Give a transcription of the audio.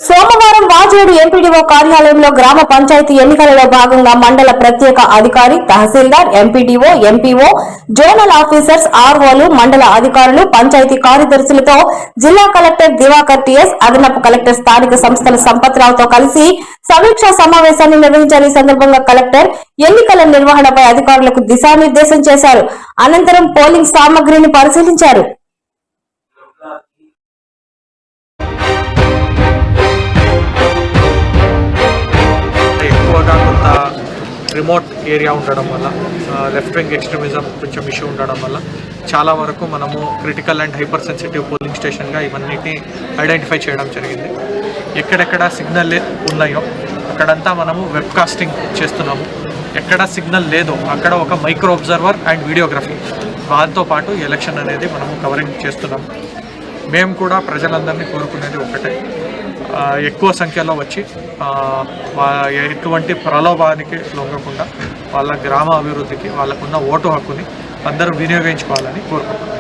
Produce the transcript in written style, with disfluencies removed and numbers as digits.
సోమవారం వాజేడు ఎంపీడీఓ కార్యాలయంలో గ్రామ పంచాయతీ ఎన్నికలలో భాగంగా మండల ప్రత్యేక అధికారి, తహసీల్దార్, ఎంపీడీఓ, ఎంపీఓ, జోనల్ ఆఫీసర్స్, ఆర్ఓలు, మండల అధికారులు, పంచాయతీ కార్యదర్శులతో జిల్లా కలెక్టర్ దివాకర్ టిఎస్, అదనపు కలెక్టర్ స్థానిక సంస్థల సంపత్రావుతో కలిసి సమీక్షా సమావేశాన్ని నిర్వహించారు. ఈ సందర్భంగా కలెక్టర్ ఎన్నికల నిర్వహణపై అధికారులకు దిశానిర్దేశం చేశారు. అనంతరం పోలింగ్ సామగ్రిని పరిశీలించారు. రిమోట్ ఏరియా ఉండడం వల్ల, లెఫ్ట్ వింగ్ ఎక్స్ట్రీమిజం కొంచెం ఇష్యూ ఉండడం వల్ల చాలా వరకు మనము critical and hyper sensitive polling స్టేషన్గా ఇవన్నిటిని ఐడెంటిఫై చేయడం జరిగింది. ఎక్కడెక్కడ సిగ్నల్ ఉన్నాయో అక్కడంతా మనము వెబ్కాస్టింగ్ చేస్తున్నాము. ఎక్కడ సిగ్నల్ లేదో అక్కడ ఒక మైక్రో అబ్జర్వర్ అండ్ వీడియోగ్రఫీ దాంతో పాటు ఎలక్షన్ అనేది మనము కవరింగ్ చేస్తున్నాము. మేము కూడా ప్రజలందరినీ కోరుకునేది ఒకటే, ఎక్కువ సంఖ్యలో వచ్చి ఎటువంటి ప్రలోభానికి లొంగకుండా వాళ్ళ గ్రామ అభివృద్ధికి వాళ్ళకున్న ఓటు హక్కుని అందరూ వినియోగించుకోవాలని కోరుకుంటున్నాం.